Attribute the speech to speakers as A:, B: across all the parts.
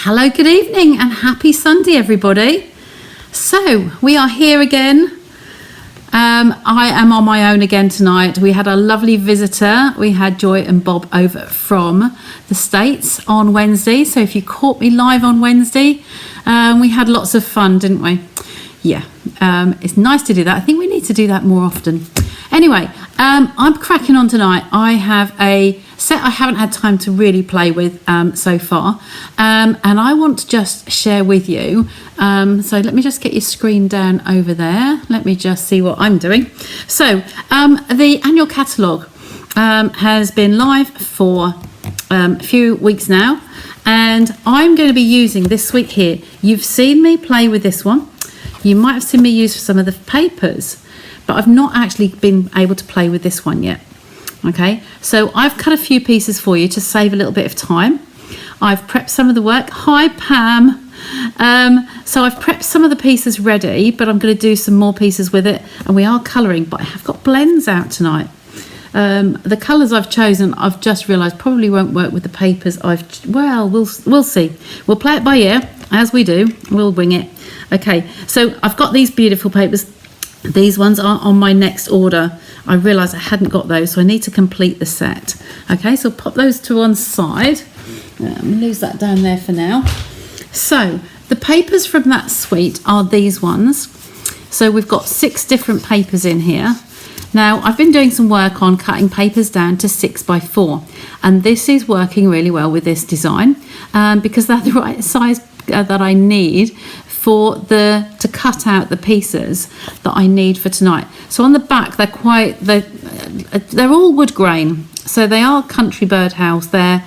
A: Hello, good evening and happy Sunday everybody. So we are here again. I am on my own again tonight. We had a lovely visitor. We had Joy and Bob over from the States on Wednesday. So if you caught me live on Wednesday, we had lots of fun, didn't we? Yeah, it's nice to do that. I think we need to do that more often. Anyway, I'm cracking on tonight. I have a set I haven't had time to really play with so far, and I want to just share with you. So let me just get your screen down over there. Let me just see what I'm doing. So the annual catalogue has been live for a few weeks now, and I'm going to be using this week here. You've seen me play with this one. You might have seen me use some of the papers, but I've not actually been able to play with this one yet. Okay, so I've cut a few pieces for you to save a little bit of time. I've prepped some of the work. Hi, Pam. So I've prepped some of the pieces ready, but I'm going to do some more pieces with it. And we are colouring, but I have got blends out tonight. The colours I've chosen, I've just realised probably won't work with the papers. We'll see. We'll play it by ear, as we do. We'll wing it. Okay, so I've got these beautiful papers. These ones are on my next order. I realised I hadn't got those, so I need to complete the set. Okay, so pop those to one side. Lose that down there for now. So the papers from that suite are these ones. So we've got 6 different papers in here. Now I've been doing some work on cutting papers down to 6x4, and this is working really well with this design because they're the right size that I need to cut out the pieces that I need for tonight. So on the back they're all wood grain, so they are Country Birdhouse. They're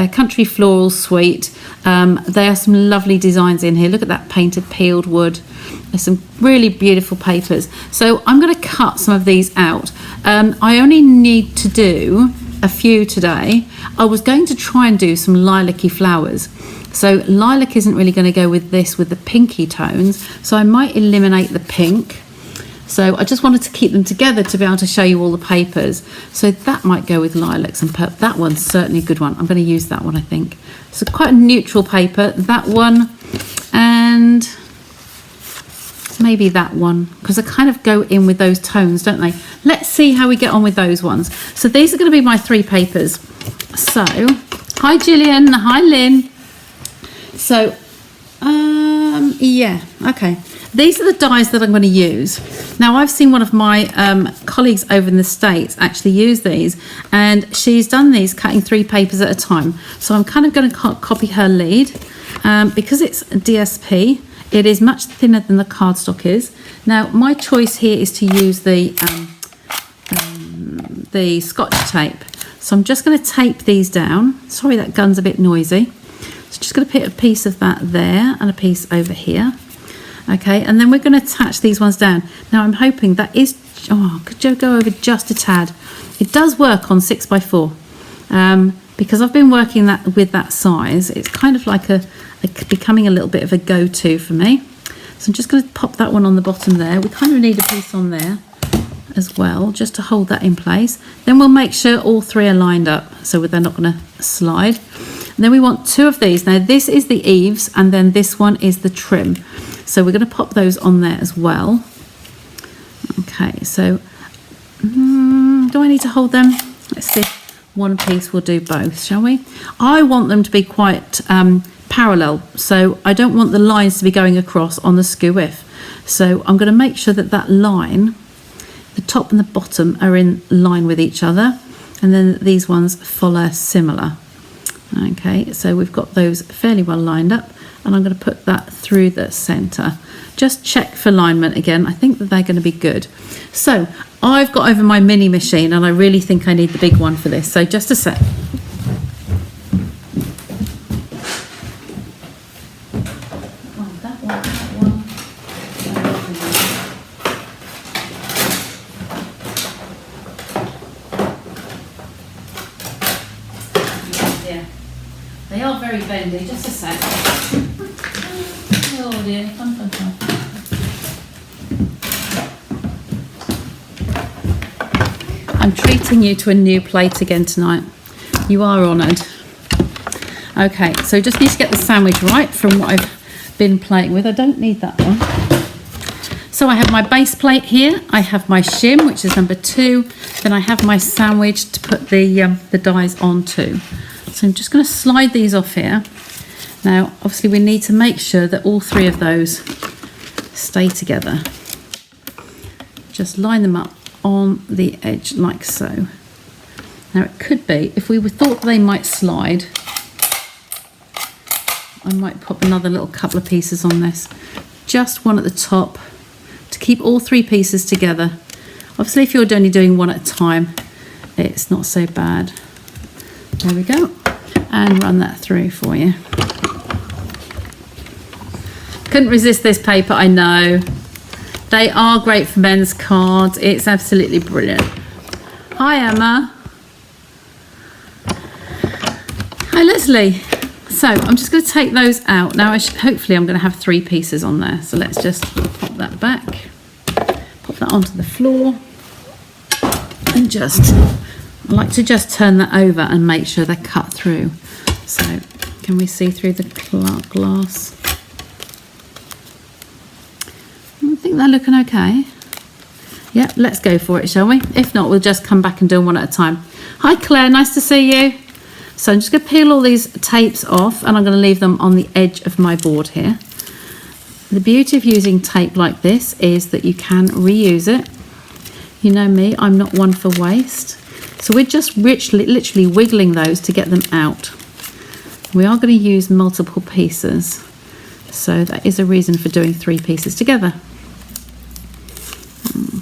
A: Country Floral Suite. There are some lovely designs in here. Look at that painted peeled wood. There's some really beautiful papers. So I'm going to cut some of these out. I only need to do a few today. I was going to try and do some lilac-y flowers. So lilac isn't really going to go with this, with the pinky tones. So I might eliminate the pink. So I just wanted to keep them together to be able to show you all the papers. So that might go with lilacs and purple. That one's certainly a good one. I'm going to use that one, I think. So quite a neutral paper. That one and maybe that one, because they kind of go in with those tones, don't they? Let's see how we get on with those ones. So these are going to be my 3 papers. So, hi Gillian, hi Lynn. So, yeah, okay. These are the dies that I'm going to use. Now, I've seen one of my colleagues over in the States actually use these, and she's done these cutting 3 papers at a time. So I'm kind of going to copy her lead. Because it's DSP, it is much thinner than the cardstock is. Now, my choice here is to use the Scotch tape. So I'm just going to tape these down. Sorry, that gun's a bit noisy. So just going to put a piece of that there and a piece over here. Okay, and then we're going to attach these ones down. Now I'm hoping that is, could you go over just a tad? It does work on 6x4 because I've been working with that size. It's kind of like becoming a little bit of a go-to for me. So I'm just going to pop that one on the bottom there. We kind of need a piece on there as well, just to hold that in place. Then we'll make sure all 3 are lined up so they're not going to slide. And then we want 2 of these. Now this is the eaves, and then this one is the trim. So we're going to pop those on there as well. Okay, so do I need to hold them? Let's see. One piece will do both, shall we? I want them to be quite parallel, so I don't want the lines to be going across on the skew-if. So I'm going to make sure that line, the top and the bottom, are in line with each other, and then these ones follow similar. Okay, so we've got those fairly well lined up, and I'm going to put that through the centre. Just check for alignment again. I think that they're going to be good. So I've got over my mini machine, and I really think I need the big one for this. So just a sec. They are very bendy, just a sec. Oh dear, fun. I'm treating you to a new plate again tonight. You are honoured. Okay, so just need to get the sandwich right from what I've been playing with. I don't need that one. So I have my base plate here. I have my shim, which is number 2. Then I have my sandwich to put the dies onto. So I'm just going to slide these off here. Now, obviously we need to make sure that all 3 of those stay together. Just line them up on the edge like so. Now it could be, if we thought they might slide, I might pop another little couple of pieces on this. Just one at the top to keep all 3 pieces together. Obviously if you're only doing one at a time, it's not so bad. There we go. And run that through for you. Couldn't resist this paper, I know. They are great for men's cards. It's absolutely brilliant. Hi, Emma. Hi, Leslie. So I'm just going to take those out. Now, hopefully I'm going to have 3 pieces on there. So let's just pop that back. Pop that onto the floor. And I like to just turn that over and make sure they're cut through. So can we see through the glass? I think they're looking okay. Yep, let's go for it, shall we? If not, we'll just come back and do them one at a time. Hi, Claire, nice to see you. So I'm just going to peel all these tapes off and I'm going to leave them on the edge of my board here. The beauty of using tape like this is that you can reuse it. You know me, I'm not one for waste. So we're just literally wiggling those to get them out. We are going to use multiple pieces. So that is a reason for doing 3 pieces together.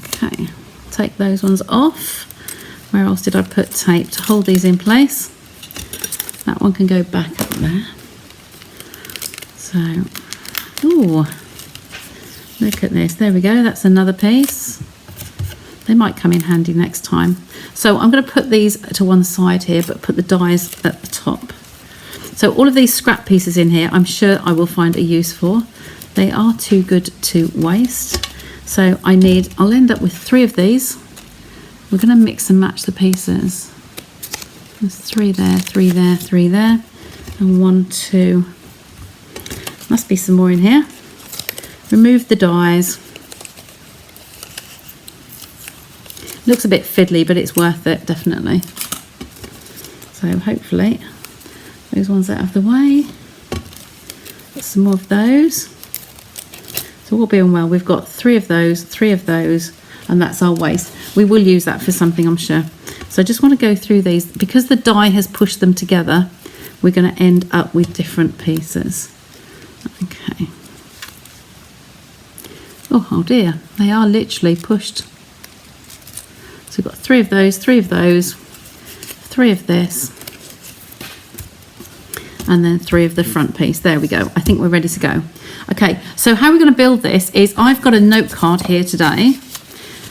A: Okay, take those ones off. Where else did I put tape to hold these in place? That one can go back up there. So, ooh, look at this. There we go. That's another piece. They might come in handy next time. So I'm going to put these to one side here, but put the dies at the top. So all of these scrap pieces in here, I'm sure I will find a use for. They are too good to waste. So I'll end up with 3 of these. We're going to mix and match the pieces. There's 3 there, 3 there, 3 there, and 1, 2. Must be some more in here. Remove the dies. Looks a bit fiddly, but it's worth it, definitely. So hopefully those ones out of the way. Got some more of those. So all being well, we've got 3 of those, 3 of those, and that's our waste. We will use that for something, I'm sure. So I just want to go through these. Because the die has pushed them together, we're going to end up with different pieces. Okay. Oh dear, they are literally pushed. So we've got 3 of those, 3 of those, 3 of this, and then 3 of the front piece. There we go. I think we're ready to go. Okay, so how we're going to build this is I've got a note card here today.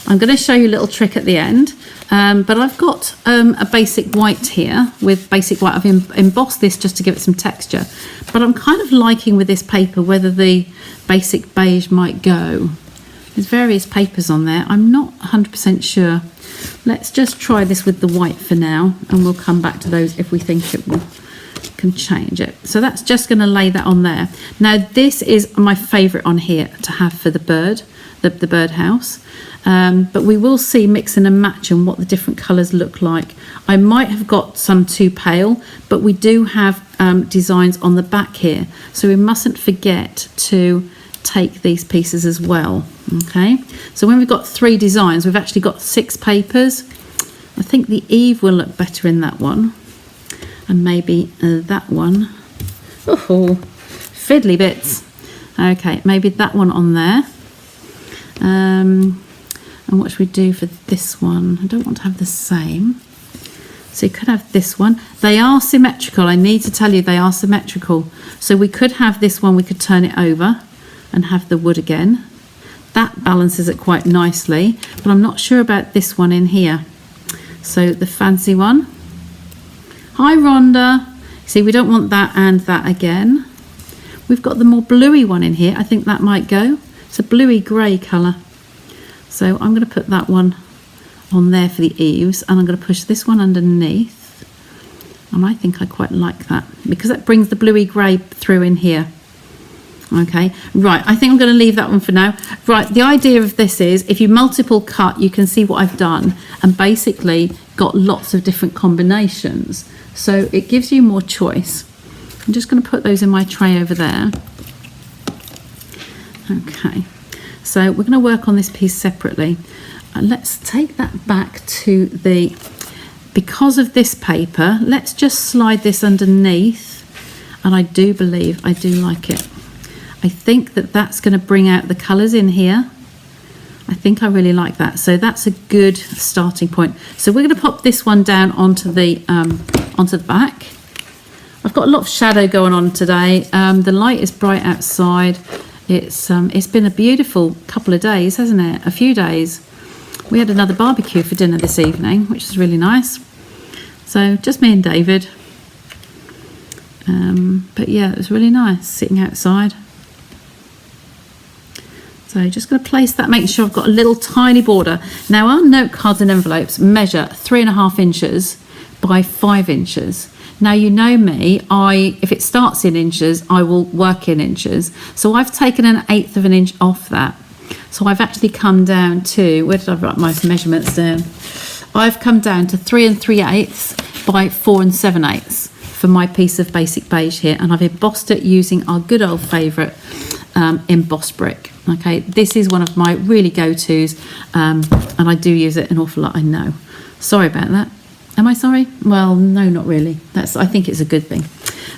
A: I'm going to show you a little trick at the end, but I've got a basic white here with basic white. I've embossed this just to give it some texture, but I'm kind of liking with this paper whether the basic beige might go. There's various papers on there. I'm not 100% sure. Let's just try this with the white for now, and we'll come back to those if we think it can change it. So that's just going to lay that on there. Now this is my favourite on here to have for the bird, the birdhouse. But we will see mixing and matching what the different colours look like. I might have got some too pale, but we do have designs on the back here, so we mustn't forget to take these pieces as well. Okay, so when we've got 3 designs, we've actually got 6 papers. I think the Eve will look better in that one, and maybe that one. Oh, fiddly bits. Okay, maybe that one on there. And what should we do for this one? I don't want to have the same. So you could have this one. They are symmetrical. I need to tell you they are symmetrical. So we could have this one, we could turn it over and have the wood again. That balances it quite nicely, but I'm not sure about this one in here. So the fancy one. Hi Rhonda. See, we don't want that and that again. We've got the more bluey one in here. I think that might go. It's a bluey grey colour. So I'm going to put that one on there for the eaves, and I'm going to push this one underneath. And I think I quite like that because that brings the bluey grey through in here. Okay, right, I think I'm going to leave that one for now. Right, the idea of this is if you multiple cut, you can see what I've done and basically got lots of different combinations. So it gives you more choice. I'm just going to put those in my tray over there. Okay, so we're going to work on this piece separately. And let's take that back to the, because of this paper, let's just slide this underneath. And I do believe I do like it. I think that that's going to bring out the colours in here. I think I really like that. So that's a good starting point. So we're going to pop this one down onto the back. I've got a lot of shadow going on today. The light is bright outside. It's been a beautiful couple of days, hasn't it? A few days. We had another barbecue for dinner this evening, which is really nice. So just me and David. But yeah, it was really nice sitting outside. So just going to place that, making sure I've got a little tiny border. Now our note cards and envelopes measure 3.5 inches by 5 inches. Now you know me, if it starts in inches, I will work in inches. So I've taken 1/8 of an inch off that. So I've actually come down to, where did I write my measurements down? I've come down to 3 3/8 by 4 7/8 for my piece of basic beige here. And I've embossed it using our good old favourite embossed brick. Okay, this is one of my really go-tos, and I do use it an awful lot, I know. Sorry about that. Am I sorry? Well, no, not really. I think it's a good thing.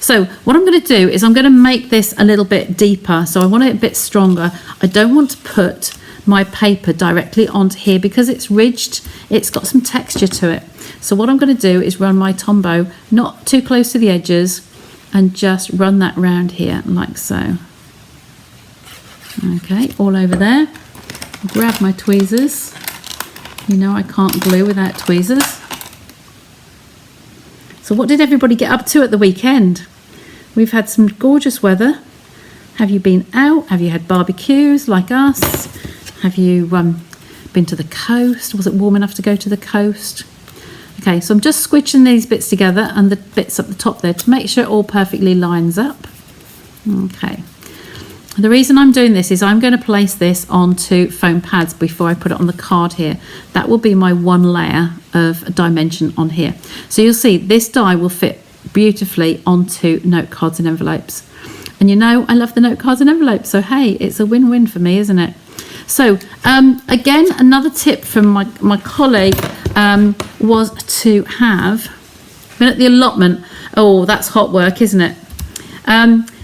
A: So what I'm going to do is I'm going to make this a little bit deeper. So I want it a bit stronger. I don't want to put my paper directly onto here because it's ridged. It's got some texture to it. So what I'm going to do is run my Tombow not too close to the edges and just run that round here like so. Okay, all over there. Grab my tweezers. You know I can't glue without tweezers. So what did everybody get up to at the weekend? We've had some gorgeous weather. Have you been out? Have you had barbecues like us? Have you been to the coast? Was it warm enough to go to the coast? Okay, so I'm just squishing these bits together and the bits up the top there to make sure it all perfectly lines up. Okay. The reason I'm doing this is I'm going to place this onto foam pads before I put it on the card here. That will be my one layer of dimension on here. So you'll see this die will fit beautifully onto note cards and envelopes. And you know I love the note cards and envelopes, so hey, it's a win-win for me, isn't it? So again, another tip from my colleague was to have, been at the allotment, oh that's hot work, isn't it?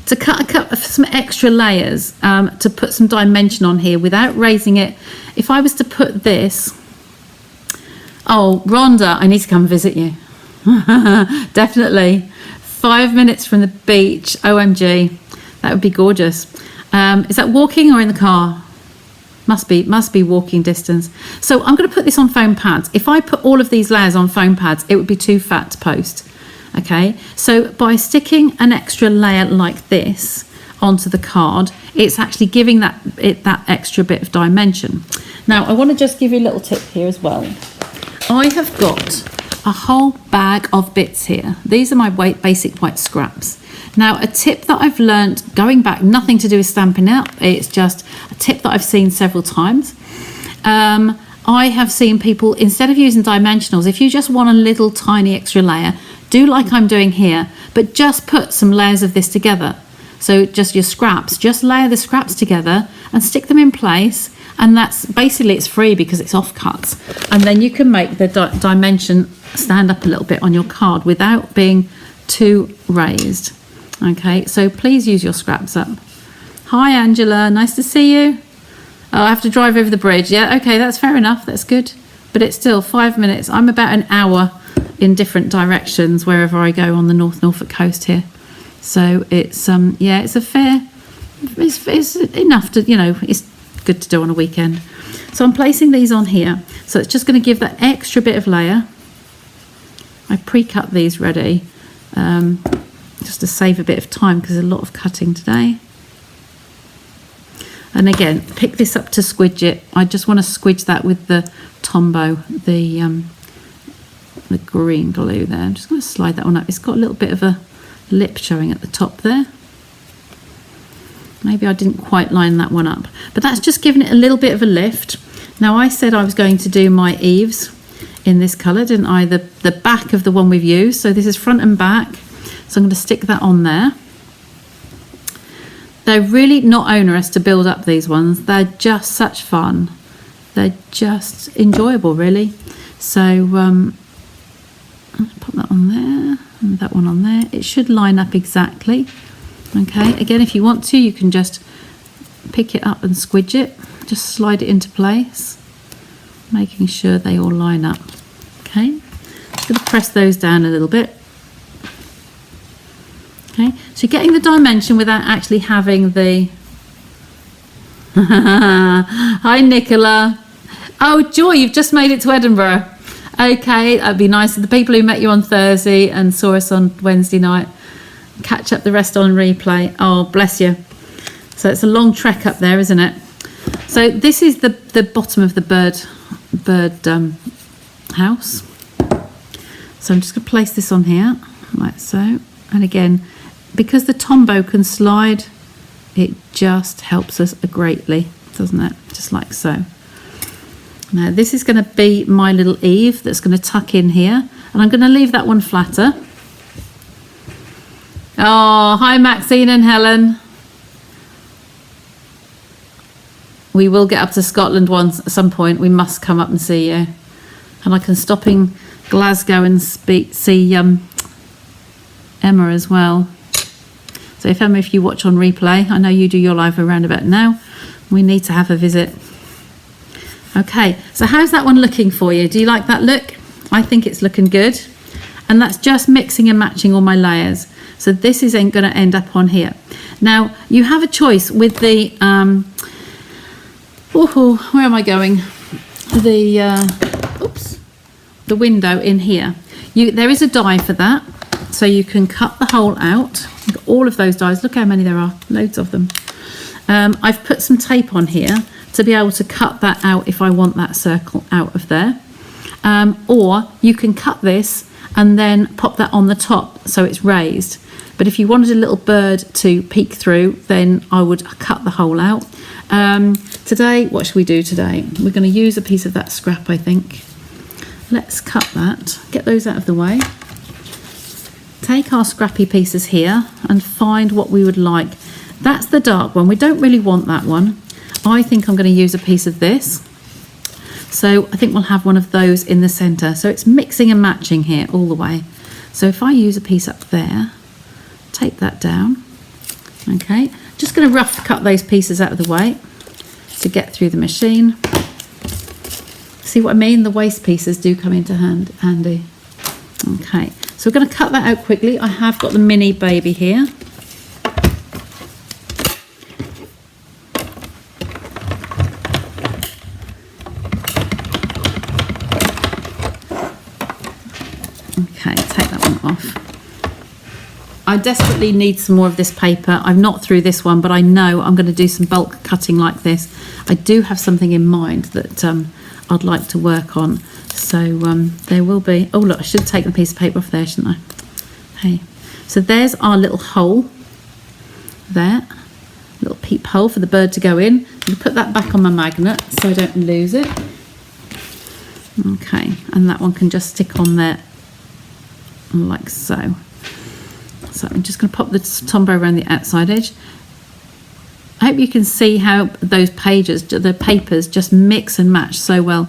A: To cut some extra layers to put some dimension on here without raising it. If I was to put this, oh Rhonda, I need to come visit you. Definitely. 5 minutes from the beach, OMG, that would be gorgeous. Is that walking or in the car? Must be walking distance. So I'm going to put this on foam pads. If I put all of these layers on foam pads, it would be too fat to post. Okay, so by sticking an extra layer like this onto the card, it's actually giving that extra bit of dimension. Now I want to just give you a little tip here as well. I have got a whole bag of bits here. These are my basic white scraps. Now a tip that I've learned going back, nothing to do with Stampin' Up, it's just a tip that I've seen several times. I have seen people, instead of using dimensionals, if you just want a little tiny extra layer, do like I'm doing here, but just put some layers of this together. So just your scraps, just layer the scraps together and stick them in place. And that's basically, it's free because it's offcuts. And then you can make the dimension stand up a little bit on your card without being too raised. Okay, so please use your scraps up. Hi Angela, nice to see you. Oh, I have to drive over the bridge. Yeah, okay, that's fair enough, that's good. But it's still 5 minutes. I'm about an hour in different directions wherever I go on the North Norfolk coast here. So it's yeah, it's a fair, it's enough to, you know, it's good to do on a weekend. So I'm placing these on here. So it's just going to give that extra bit of layer. I pre-cut these ready just to save a bit of time because there's a lot of cutting today. And again, pick this up to squidge it. I just want to squidge that with the Tombow, the the green glue there. I'm just going to slide that one up. It's got a little bit of a lip showing at the top there. Maybe I didn't quite line that one up, but that's just giving it a little bit of a lift. Now I said I was going to do my eaves in this colour, didn't I? The back of the one we've used. So this is front and back. So I'm going to stick that on there. They're really not onerous to build up, these ones. They're just such fun. They're just enjoyable, really. So put that on there and that one on there. It should line up exactly. Okay, again, if you want to, you can just pick it up and squidge it. Just slide it into place, making sure they all line up. Okay, just going to press those down a little bit. Okay, so you're getting the dimension without actually having the... Hi, Nicola. Oh, Joy, you've just made it to Edinburgh. Okay, that'd be nice. The people who met you on Thursday and saw us on Wednesday night, catch up the rest on replay. Oh, bless you. So it's a long trek up there, isn't it? So this is the bottom of the bird house. So I'm just going to place this on here, like so. And again, because the Tombow can slide, it just helps us greatly, doesn't it? Just like so. Now this is going to be my little eave that's going to tuck in here, and I'm going to leave that one flatter. Oh, hi Maxine and Helen. We will get up to Scotland once at some point. We must come up and see you. And I can stop in Glasgow and see Emma as well. So if Emma, if you watch on replay, I know you do your live around about now, we need to have a visit. Okay, so how's that one looking for you? Do you like that look? I think it's looking good. And that's just mixing and matching all my layers. So this is going to end up on here. Now, you have a choice with the, where am I going? The window in here. There is a die for that. So you can cut the hole out. All of those dies, look how many there are, loads of them. I've put some tape on here to be able to cut that out if I want that circle out of there. Or you can cut this and then pop that on the top so it's raised. But if you wanted a little bird to peek through, then I would cut the hole out. Today, what should we do today? We're going to use a piece of that scrap, I think. Let's cut that, get those out of the way. Take our scrappy pieces here and find what we would like. That's the dark one. We don't really want that one. I think I'm going to use a piece of this. So I think we'll have one of those in the centre. So it's mixing and matching here all the way. So if I use a piece up there, take that down. Okay, just going to rough cut those pieces out of the way to get through the machine. See what I mean? The waste pieces do come into handy. Okay, so we're going to cut that out quickly. I have got the mini baby here. Okay, take that one off. I desperately need some more of this paper. I'm not through this one, but I know I'm going to do some bulk cutting like this. I do have something in mind that I'd like to work on. So there will be, oh look, I should have taken a piece of paper off there, shouldn't I? Hey, so there's our little hole there, little peep hole for the bird to go in. I'm put that back on my magnet so I don't lose it. Okay, and that one can just stick on there like so. So I'm just going to pop the Tombow around the outside edge. I hope you can see how those pages, the papers, just mix and match so well.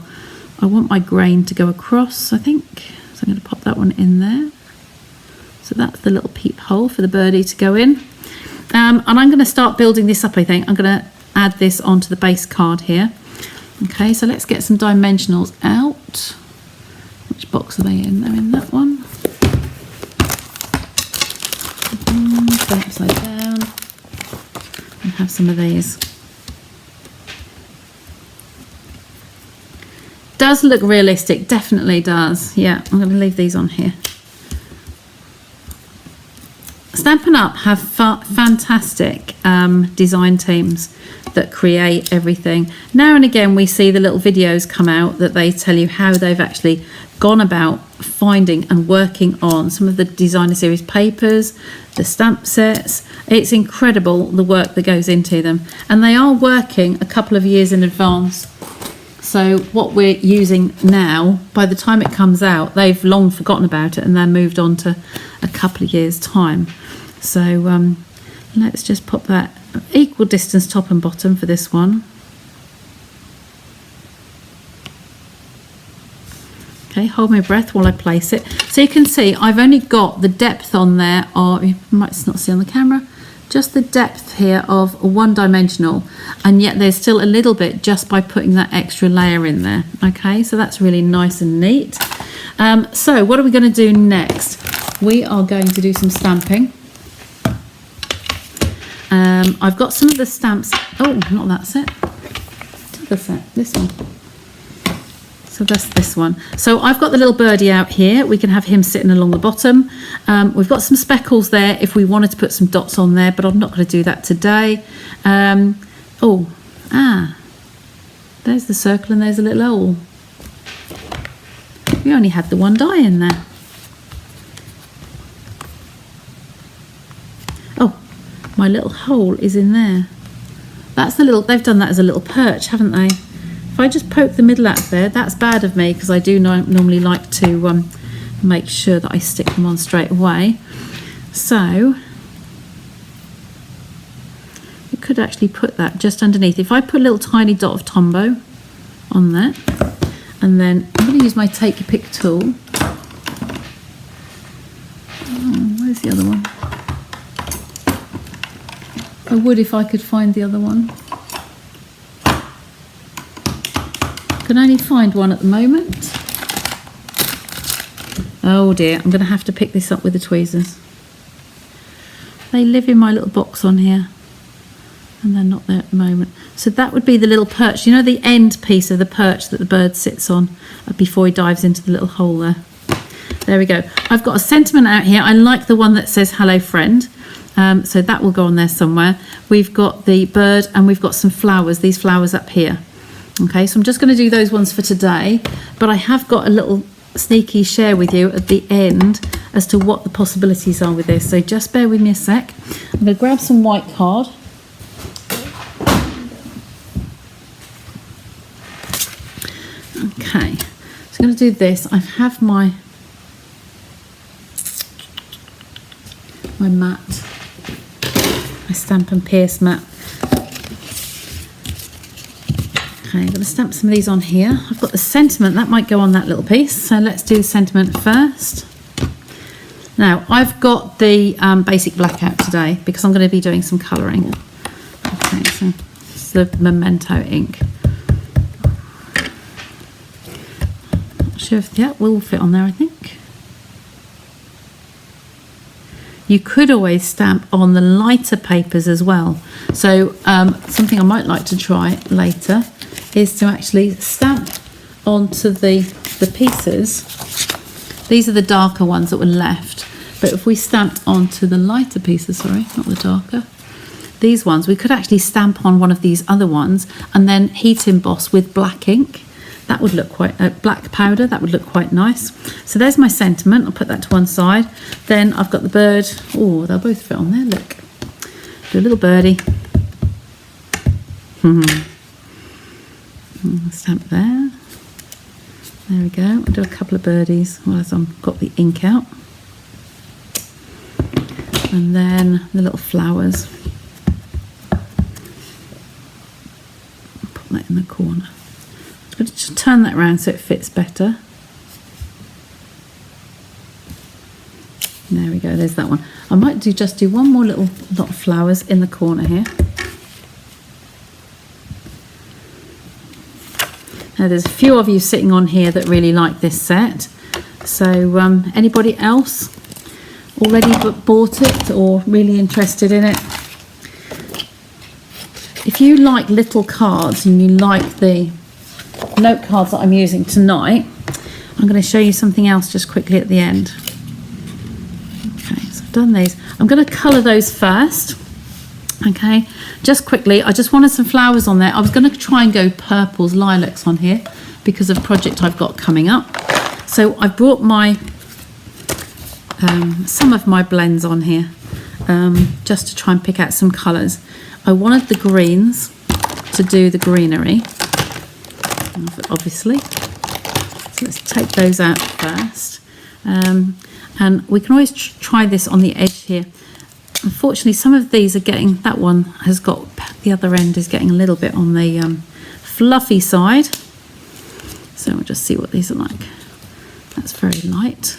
A: I want my grain to go across, I think. So I'm going to pop that one in there. So that's the little peep hole for the birdie to go in. And I'm going to start building this up, I think. I'm going to add this onto the base card here. Okay, so let's get some dimensionals out. Which box are they in? They're in that one. Turn upside down. And have some of these. Does look realistic, definitely does. Yeah, I'm going to leave these on here. Stampin' Up have fantastic design teams that create everything. Now and again we see the little videos come out that they tell you how they've actually gone about finding and working on some of the designer series papers, the stamp sets. It's incredible the work that goes into them, and they are working a couple of years in advance. So what we're using now, by the time it comes out, they've long forgotten about it and then moved on to a couple of years' time. So let's just pop that equal distance top and bottom for this one. Okay, hold my breath while I place it. So you can see I've only got the depth on there, or you might not see on the camera, just the depth here of one dimensional, and yet there's still a little bit just by putting that extra layer in there. Okay, so that's really nice and neat. So what are we going to do next? We are going to do some stamping. I've got some of the stamps. Oh, not that set. The set, this one. So that's this one. So I've got the little birdie out here. We can have him sitting along the bottom. We've got some speckles there if we wanted to put some dots on there, but I'm not going to do that today. There's the circle and there's a little hole. We only had the one die in there. Oh, my little hole is in there. That's the little, they've done that as a little perch, haven't they? If I just poke the middle out there, that's bad of me because I do normally like to make sure that I stick them on straight away. So you could actually put that just underneath. If I put a little tiny dot of Tombow on there, and then I'm going to use my Take Your Pick tool. Oh, where's the other one? I would if I could find the other one. Can only find one at the moment. Oh dear, I'm going to have to pick this up with the tweezers. They live in my little box on here, and they're not there at the moment. So that would be the little perch, you know, the end piece of the perch that the bird sits on before he dives into the little hole there. There we go. I've got a sentiment out here. I like the one that says hello friend. So that will go on there somewhere. We've got the bird and we've got some flowers, these flowers up here. Okay, so I'm just going to do those ones for today, but I have got a little sneaky share with you at the end as to what the possibilities are with this. So just bear with me a sec. I'm going to grab some white card. Okay, so I'm going to do this. I have my mat, my Stamp and Pierce mat. Okay, I'm going to stamp some of these on here. I've got the sentiment, that might go on that little piece. So let's do the sentiment first. Now, I've got the basic black out today because I'm going to be doing some colouring. Okay, so it's the Memento ink. Not sure if that will fit on there, I think. You could always stamp on the lighter papers as well. So something I might like to try later is to actually stamp onto the pieces. These are the darker ones that were left, but if we stamped onto the lighter pieces, sorry, not the darker, these ones, we could actually stamp on one of these other ones and then heat emboss with black ink. That would look quite, black powder, that would look quite nice. So there's my sentiment, I'll put that to one side. Then I've got the bird. Oh, they'll both fit on there, look. Do a little birdie. Stamp there. There we go. I'll do a couple of birdies whilst I've got the ink out. And then the little flowers. Put that in the corner. I'm going to just turn that around so it fits better. There we go, there's that one. I might just do one more little lot of flowers in the corner here. Now there's a few of you sitting on here that really like this set. So anybody else already bought it or really interested in it? If you like little cards and you like the note cards that I'm using tonight, I'm going to show you something else just quickly at the end. Okay, so I've done these. I'm going to colour those first. Okay, just quickly, I just wanted some flowers on there. I was going to try and go purples, lilacs on here because of a project I've got coming up. So I brought my some of my blends on here just to try and pick out some colours. I wanted the greens to do the greenery, obviously. So let's take those out first. And we can always try this on the edge here. Unfortunately, some of these are getting, that one has got, the other end is getting a little bit on the fluffy side. So we'll just see what these are like. That's very light.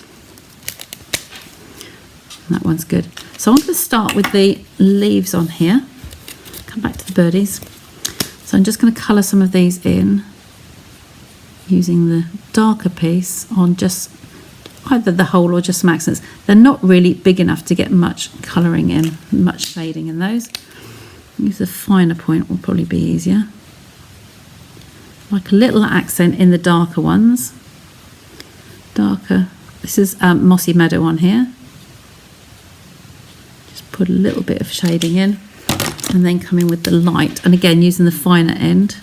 A: And that one's good. So I'm going to start with the leaves on here. Come back to the birdies. So I'm just going to colour some of these in using the darker piece on just either the whole or just some accents. They're not really big enough to get much colouring in, much shading in those. Use the finer point will probably be easier. Like a little accent in the darker ones. Darker. This is Mossy Meadow on here. Just put a little bit of shading in and then come in with the light. And again, using the finer end.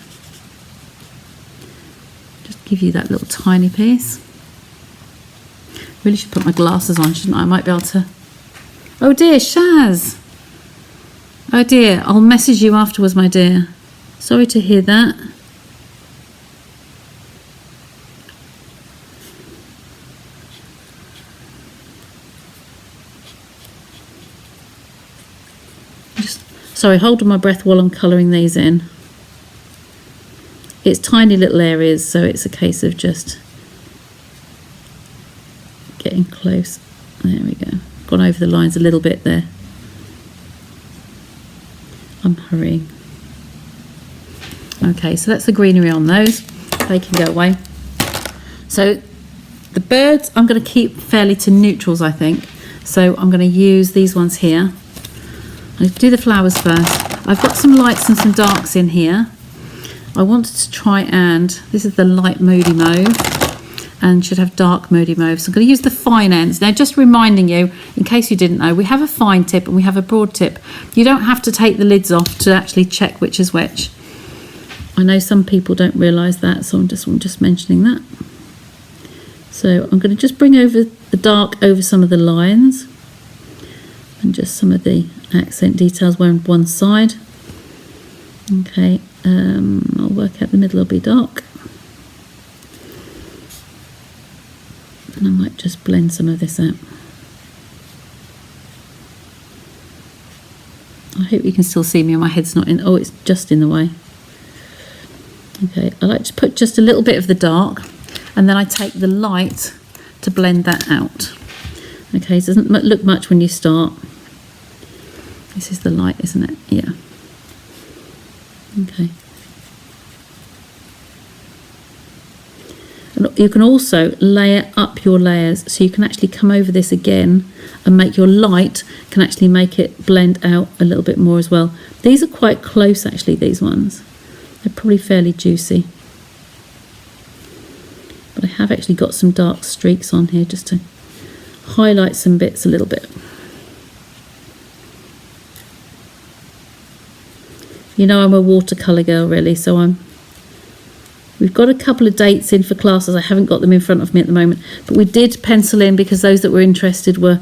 A: Just give you that little tiny piece. Really should put my glasses on, shouldn't I? I might be able to... Oh dear, Shaz! Oh dear, I'll message you afterwards, my dear. Sorry to hear that. Sorry, holding my breath while I'm colouring these in. It's tiny little areas, so it's a case of just getting close. There we go. Gone over the lines a little bit there. I'm hurrying. Okay, so that's the greenery on those. They can go away. So the birds I'm going to keep fairly to neutrals, I think. So I'm going to use these ones here. I'll do the flowers first. I've got some lights and some darks in here. I wanted to try and, this is the light moody mauve and should have dark moody mauve. So I'm going to use the fine ends. Now just reminding you, in case you didn't know, we have a fine tip and we have a broad tip. You don't have to take the lids off to actually check which is which. I know some people don't realise that, so I'm just mentioning that. So I'm going to just bring over the dark over some of the lines and just some of the accent details were on one side. Okay, I'll work out the middle will be dark. And I might just blend some of this out. I hope you can still see me and my head's not in, oh, it's just in the way. Okay, I like to put just a little bit of the dark and then I take the light to blend that out. Okay, so it doesn't look much when you start. This is the light, isn't it? Yeah. Okay. And you can also layer up your layers, so you can actually come over this again and make your light, can actually make it blend out a little bit more as well. These are quite close actually, these ones. They're probably fairly juicy. But I have actually got some dark streaks on here just to highlight some bits a little bit. You know I'm a watercolour girl really, so we've got a couple of dates in for classes. I haven't got them in front of me at the moment, but we did pencil in because those that were interested were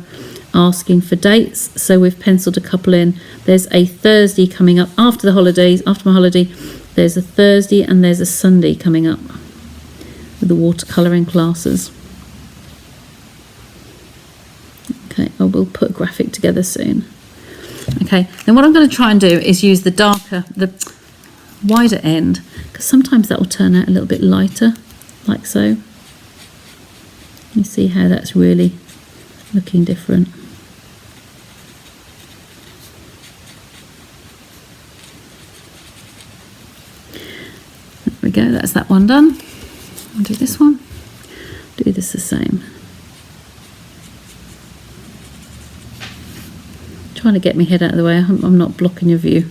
A: asking for dates, so we've penciled a couple in. There's a Thursday coming up after the holidays, after my holiday. There's a Thursday and there's a Sunday coming up with the watercolouring classes. Okay, I will put a graphic together soon. Okay, then what I'm going to try and do is use the darker, the wider end, because sometimes that will turn out a little bit lighter, like so. You see how that's really looking different. There we go, that's that one done. I'll do this one, do this the same. Trying to get my head out of the way, I'm not blocking your view.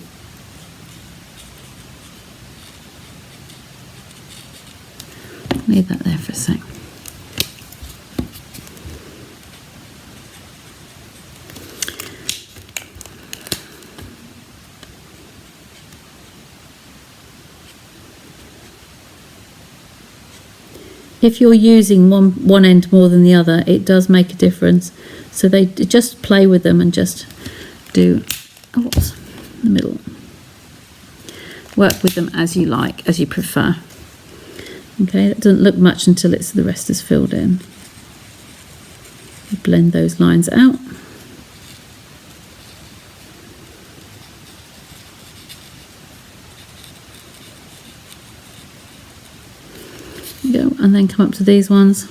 A: Leave that there for a sec. if you're using one end more than the other, it does make a difference. So they just play with them and just do what's in the middle. Work with them as you like, as you prefer. Okay, that doesn't look much until the rest is filled in. Blend those lines out. Go, and then come up to these ones.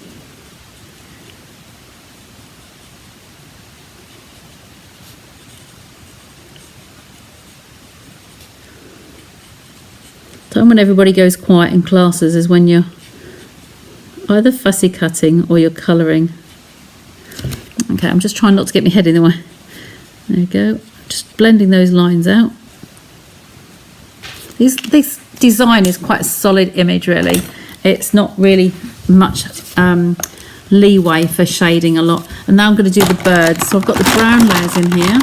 A: Time when everybody goes quiet in classes is when you're either fussy cutting or you're colouring. Okay, I'm just trying not to get my head in the way. There we go. Just blending those lines out. This design is quite a solid image, really. It's not really much leeway for shading a lot. And now I'm going to do the birds. So I've got the brown layers in here.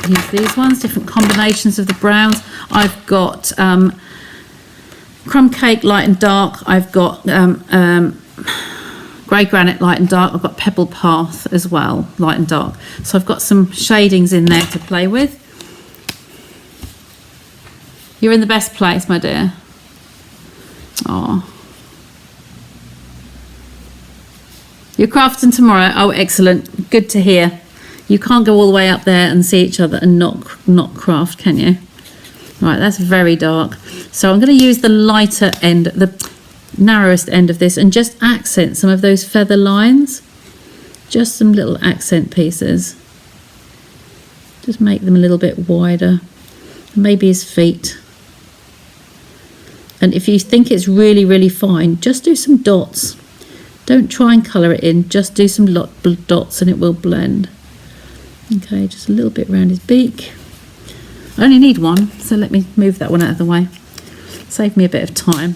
A: Use these ones, different combinations of the browns. I've got crumb cake light and dark. I've got grey granite light and dark. I've got pebble path as well, light and dark. So I've got some shadings in there to play with. You're in the best place, my dear. Oh, you're crafting tomorrow. Oh, excellent. Good to hear. You can't go all the way up there and see each other and not craft, can you? Right, that's very dark. So I'm going to use the lighter end, the narrowest end of this, and just accent some of those feather lines. Just some little accent pieces. Just make them a little bit wider. Maybe his feet. And if you think it's really, really fine, just do some dots. Don't try and colour it in, just do some dots and it will blend. Okay, just a little bit around his beak. I only need one, so let me move that one out of the way. Save me a bit of time.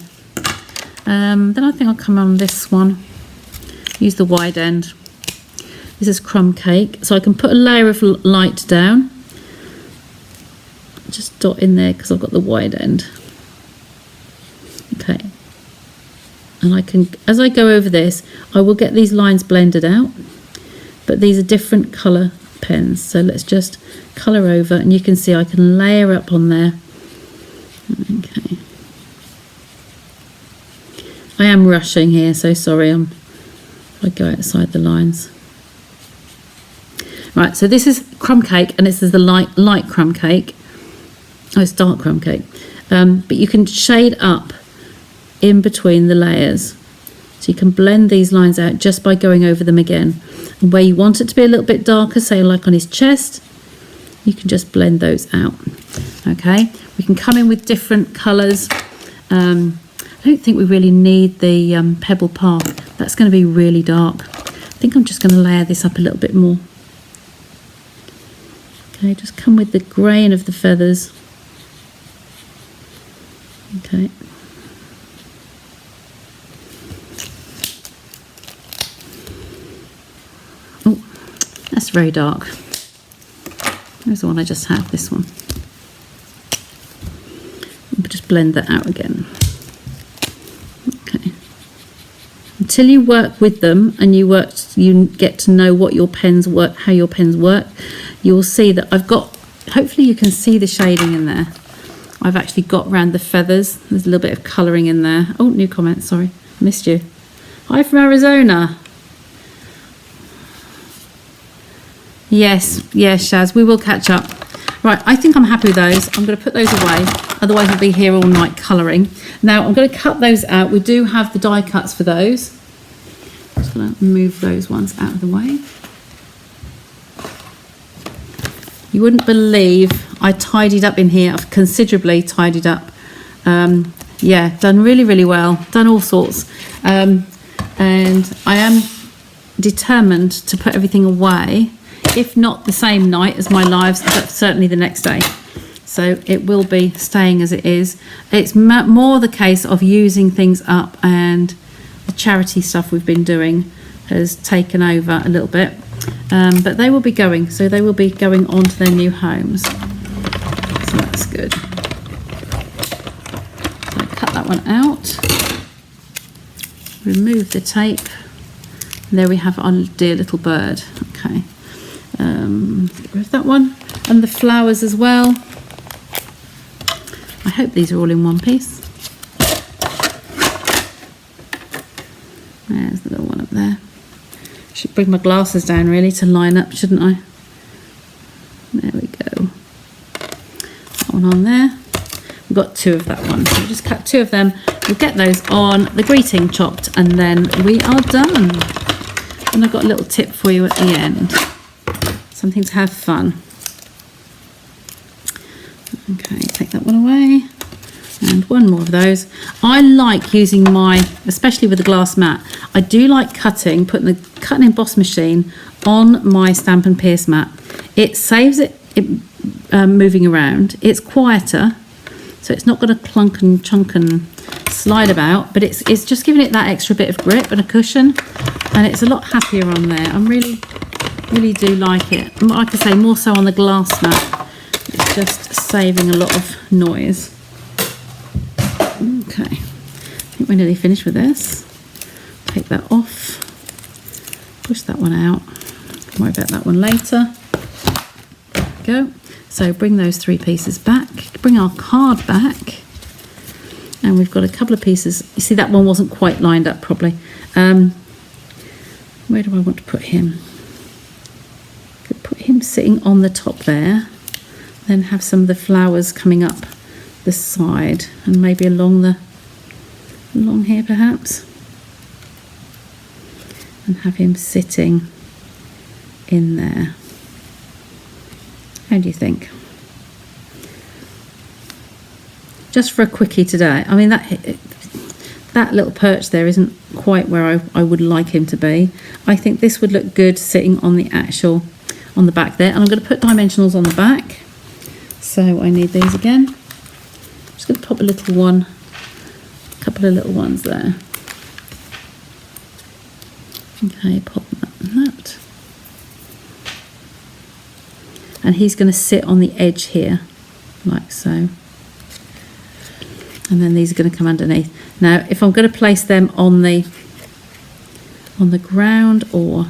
A: Then I think I'll come on this one. Use the wide end. This is crumb cake, so I can put a layer of light down. Just dot in there because I've got the wide end. Okay. And I can, as I go over this, I will get these lines blended out, but these are different colour pens, so let's just colour over, and you can see I can layer up on there. Okay, I am rushing here, so sorry if I go outside the lines. Right, so this is crumb cake, and this is the light crumb cake. Oh, it's dark crumb cake, but you can shade up in between the layers, so you can blend these lines out just by going over them again. And where you want it to be a little bit darker, say like on his chest, you can just blend those out. Okay, we can come in with different colours. I don't think we really need the pebble path. That's going to be really dark. I think I'm just going to layer this up a little bit more. Okay, just come with the grain of the feathers. Okay. That's very dark. There's the one I just had, this one. I'll just blend that out again. Okay. Until you work with them and you get to know what your pens work, how your pens work, you'll see that I've got, hopefully you can see the shading in there. I've actually got around the feathers. There's a little bit of colouring in there. Oh, new comment, sorry. Missed you. Hi from Arizona. Yes, Shaz, we will catch up. Right, I think I'm happy with those. I'm going to put those away, otherwise we'll be here all night colouring. Now I'm going to cut those out. We do have the die cuts for those. I'm just going to move those ones out of the way. You wouldn't believe I tidied up in here. I've considerably tidied up. Yeah, done really, really well. Done all sorts. And I am determined to put everything away, if not the same night as my lives, but certainly the next day. So it will be staying as it is. It's more the case of using things up, and the charity stuff we've been doing has taken over a little bit. But they will be going, so they will be going on to their new homes. So that's good. that one out. Remove the tape. And there we have our dear little bird. Okay. Get rid of that one. And the flowers as well. I hope these are all in one piece. There's the little one up there. Should bring my glasses down really to line up, shouldn't I? There we go. That one on there. We've got 2 of that one. So we'll just cut 2 of them. We'll get those on the greeting chopped and then we are done. And I've got a little tip for you at the end. Something to have fun. Okay, take that one away. And one more of those. I like using my, especially with the glass mat, I do like putting the cut and emboss machine on my Stampin' Pierce mat. It saves it moving around. It's quieter, so it's not going to clunk and chunk and slide about, but it's just giving it that extra bit of grip and a cushion, and it's a lot happier on there. I really do like it. Like I say, more so on the glass mat. It's just saving a lot of noise. Okay, I think we're nearly finished with this. Take that off, push that one out, don't worry about that one later. There we go. So bring those 3 pieces back, bring our card back, and we've got a couple of pieces. You see that one wasn't quite lined up properly. Where do I want to put him? Could put him sitting on the top there, then have some of the flowers coming up the side and maybe along here perhaps, and have him sitting in there. How do you think? Just for a quickie today. I mean, that little perch there isn't quite where I would like him to be. I think this would look good sitting on the back there, and I'm going to put dimensionals on the back. So I need these again. I'm just going to pop a couple of little ones there. Okay, pop that and that. And he's going to sit on the edge here, like so. And then these are going to come underneath. Now, if I'm going to place them on the ground or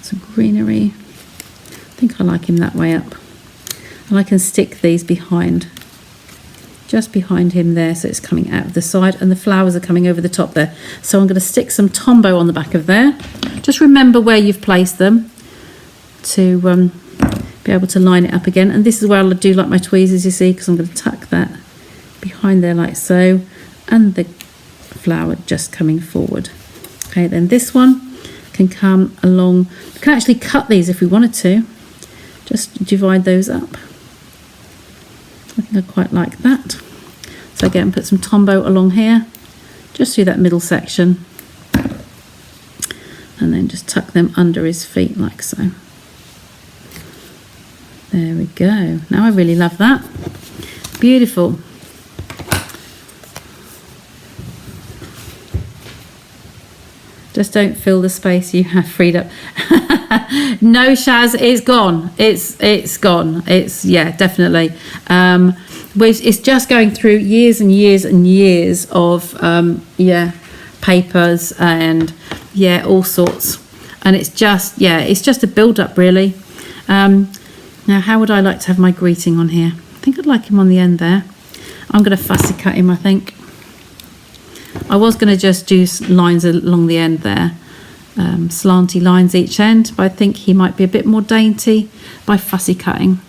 A: some greenery, I think I like him that way up. And I can stick these behind, just behind him there, so it's coming out of the side, and the flowers are coming over the top there. So I'm going to stick some Tombow on the back of there. Just remember where you've placed them to be able to line it up again. And this is where I do like my tweezers, you see, because I'm going to tuck that behind there like so, and the flower just coming forward. Okay, then this one can come along. We can actually cut these if we wanted to, just divide those up. I think I quite like that. So again, put some Tombow along here, just through that middle section, and then just tuck them under his feet like so. There we go. Now I really love that. Beautiful. Just don't fill the space you have freed up. No, Shaz, it's gone. It's gone. It's, yeah, definitely. It's just going through years and years and years of papers and all sorts. And it's just a build up really. Now, how would I like to have my greeting on here? I think I'd like him on the end there. I'm going to fussy cut him, I think. I was going to just do lines along the end there, slanty lines each end, but I think he might be a bit more dainty by fussy cutting.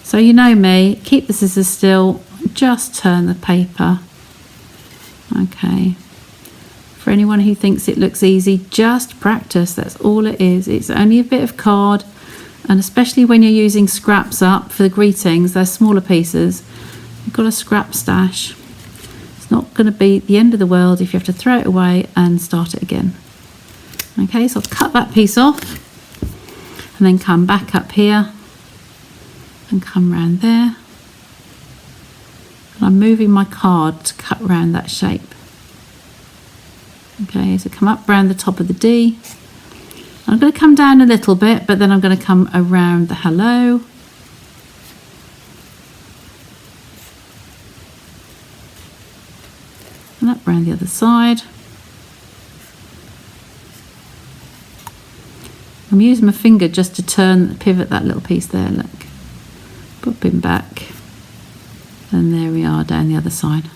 A: So you know me, keep the scissors still, just turn the paper. Okay. For anyone who thinks it looks easy, just practice, that's all it is. It's only a bit of card, and especially when you're using scraps up for the greetings, they're smaller pieces, you've got a scrap stash. Not going to be the end of the world if you have to throw it away and start it again. Okay, so I'll cut that piece off and then come back up here and come round there. And I'm moving my card to cut round that shape. Okay, so come up round the top of the D. I'm going to come down a little bit, but then I'm going to come around the hello. around the other side. I'm using my finger just to pivot that little piece there, look. Popping back. And there we are down the other side.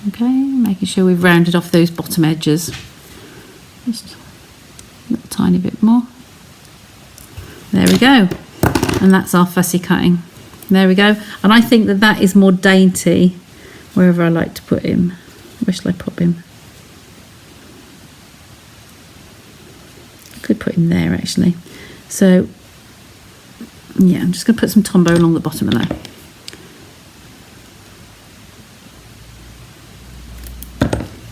A: Okay, making sure we've rounded off those bottom edges. Just a little tiny bit more. There we go. And that's our fussy cutting. There we go. And I think that that is more dainty wherever I like to put him. Where shall I pop him? Could put him there actually. So yeah, I'm just going to put some Tombow along the bottom of that.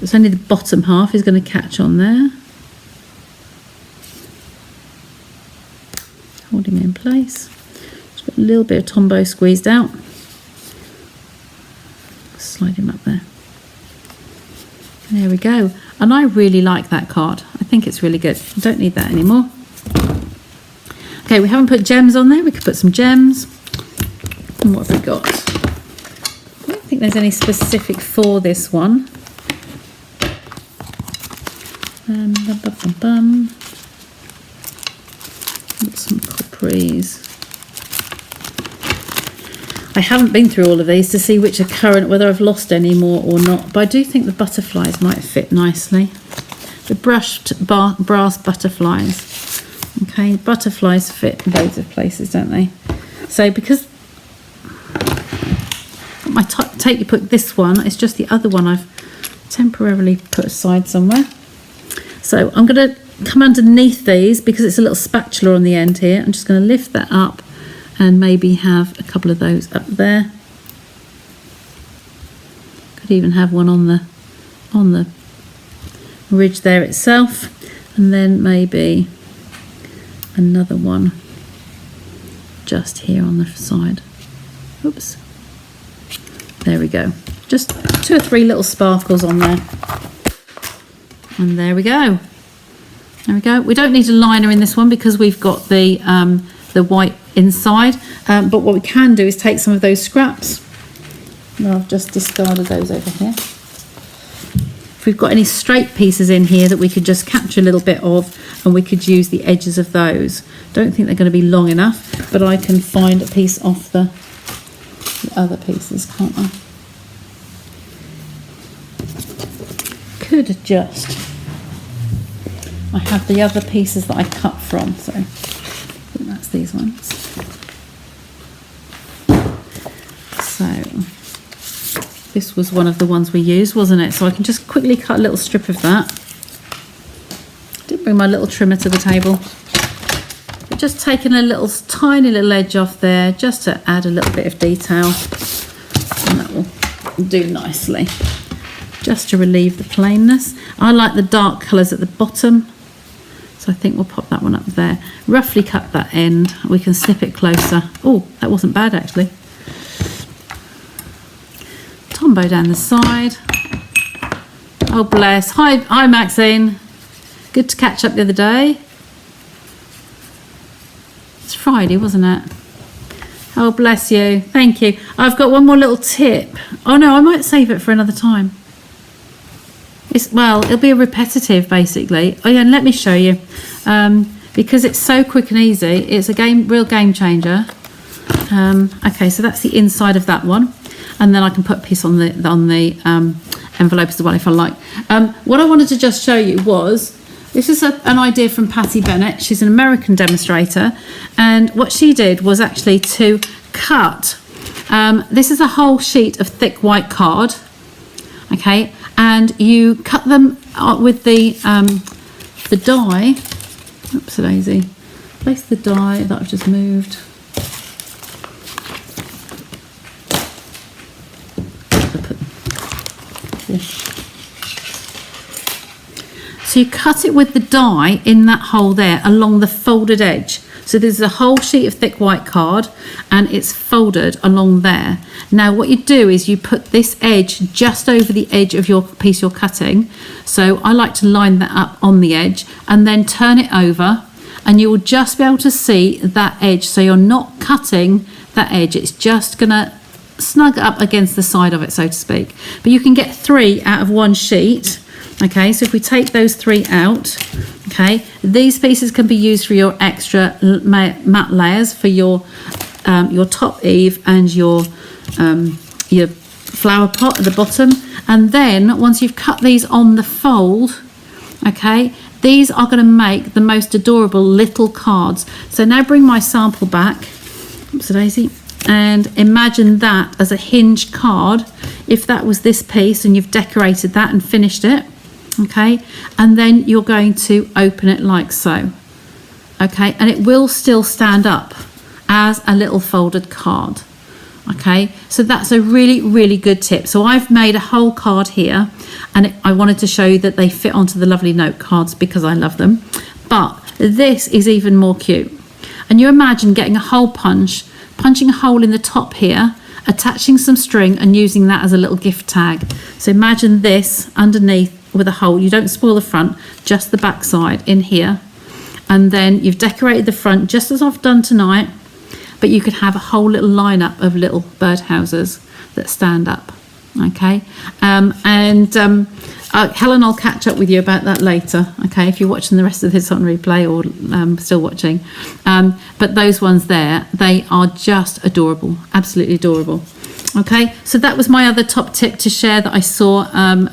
A: It's only the bottom half is going to catch on there. Hold him in place. Just got a little bit of Tombow squeezed out. Slide him up there. There we go. And I really like that card. I think it's really good. I don't need that anymore. Okay, we haven't put gems on there. We could put some gems. And what have we got? I don't think there's any specific for this one. Got some copperies. I haven't been through all of these to see which are current, whether I've lost any more or not, but I do think the butterflies might fit nicely. The brushed brass butterflies. Okay, butterflies fit loads of places, don't they? So because my tape you put this one, it's just the other one I've temporarily put aside somewhere. So I'm going to come underneath these because it's a little spatula on the end here. I'm just going to lift that up and maybe have a couple of those up there. Could even have one on the ridge there itself, and then maybe another one just here on the side. Oops. There we go. Just 2 or 3 little sparkles on there. And there we go. There we go. We don't need a liner in this one because we've got the white inside, but what we can do is take some of those scraps. Well, I've just discarded those over here. If we've got any straight pieces in here that we could just capture a little bit of, and we could use the edges of those. Don't think they're going to be long enough, but I can find a piece off the other pieces, can't I? Could just. I have the other pieces that I cut from, so I think that's these ones. So this was one of the ones we used, wasn't it? So I can just quickly cut a little strip of that. Didn't bring my little trimmer to the table. But just taking a little tiny little edge off there just to add a little bit of detail, and that will do nicely. Just to relieve the plainness. I like the dark colours at the bottom, so I think we'll pop that one up there. Roughly cut that end. We can snip it closer. Oh, that wasn't bad actually. Tombow down the side. Oh bless. Hi Maxine. Good to catch up the other day. It's Friday, wasn't it? Oh bless you. Thank you. I've got one more little tip. Oh no, I might save it for another time. Well, it'll be a repetitive basically. Oh yeah, and let me show you. Because it's so quick and easy, it's a real game changer. Okay, so that's the inside of that one, and then I can put a piece on the envelope as well if I like. What I wanted to just show you was, this is an idea from Patty Bennett. She's an American demonstrator, and what she did was actually to cut. This is a whole sheet of thick white card. Okay, and you cut them with the die. Oops, daisy. Place the die that I've just moved. So you cut it with the die in that hole there along the folded edge. So there's a whole sheet of thick white card and it's folded along there. Now what you do is you put this edge just over the edge of your piece you're cutting. So I like to line that up on the edge and then turn it over, and you will just be able to see that edge. So you're not cutting that edge, it's just gonna snug up against the side of it, so to speak. But you can get 3 out of one sheet. Okay, so if we take those 3 out, okay, these pieces can be used for your extra matte layers for your top eave and your flower pot at the bottom. And then once you've cut these on the fold, okay, these are going to make the most adorable little cards. So now bring my sample back, oops, Daisy, and imagine that as a hinge card. If that was this piece and you've decorated that and finished it, okay, and then you're going to open it like so, okay, and it will still stand up as a little folded card. Okay, so that's a really, really good tip. So I've made a whole card here, and I wanted to show you that they fit onto the lovely note cards because I love them. But this is even more cute. And you imagine getting a hole punching a hole in the top here, attaching some string and using that as a little gift tag. So imagine this underneath with a hole. You don't spoil the front, just the back side in here. And then you've decorated the front just as I've done tonight. But you could have a whole little lineup of little birdhouses that stand up, okay? Helen, I'll catch up with you about that later, okay? If you're watching the rest of this on replay or still watching. But those ones there, they are just adorable, absolutely adorable. Okay, so that was my other top tip to share that I saw,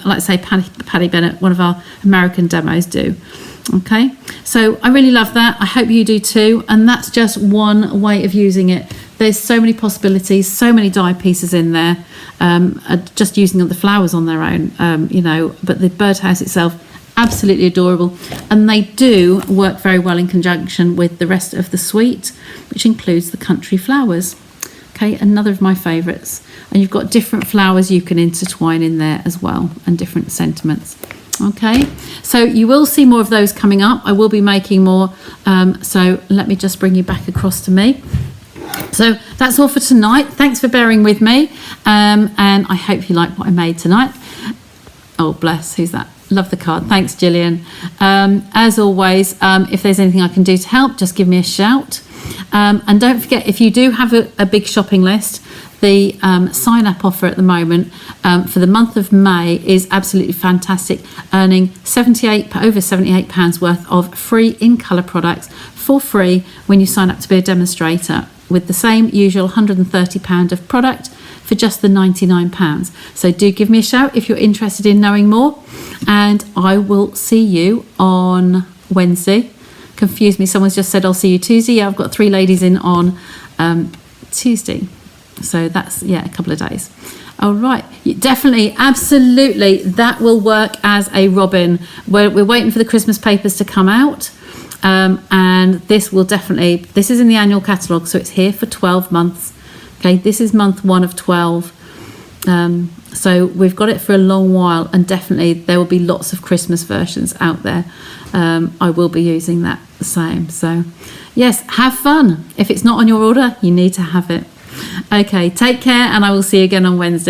A: like I say, Paddy Bennett, one of our American demos, do. Okay, so I really love that. I hope you do too. And that's just one way of using it. There's so many possibilities, so many die pieces in there, just using the flowers on their own, you know, but the birdhouse itself, absolutely adorable. And they do work very well in conjunction with the rest of the suite, which includes the country flowers. Okay, another of my favourites. And you've got different flowers you can intertwine in there as well, and different sentiments. Okay, so you will see more of those coming up. I will be making more, so let me just bring you back across to me. So that's all for tonight. Thanks for bearing with me, and I hope you like what I made tonight. Oh, bless, who's that? Love the card. Thanks, Gillian. As always, if there's anything I can do to help, just give me a shout. And don't forget, if you do have a big shopping list, the sign-up offer at the moment for the month of May is absolutely fantastic, earning over £78 worth of free in-colour products for free when you sign up to be a demonstrator, with the same usual £130 of product for just the £99. So do give me a shout if you're interested in knowing more, and I will see you on Wednesday. Confused me, someone's just said I'll see you Tuesday. Yeah, I've got 3 ladies in on Tuesday. So that's, yeah, a couple of days. All right, definitely, absolutely, that will work as a robin. We're waiting for the Christmas papers to come out, and this will definitely, this is in the annual catalogue, so it's here for 12 months. Okay, this is month 1 of 12. So we've got it for a long while, and definitely there will be lots of Christmas versions out there. I will be using that the same. So yes, have fun. If it's not on your order, you need to have it. Okay, take care, and I will see you again on Wednesday.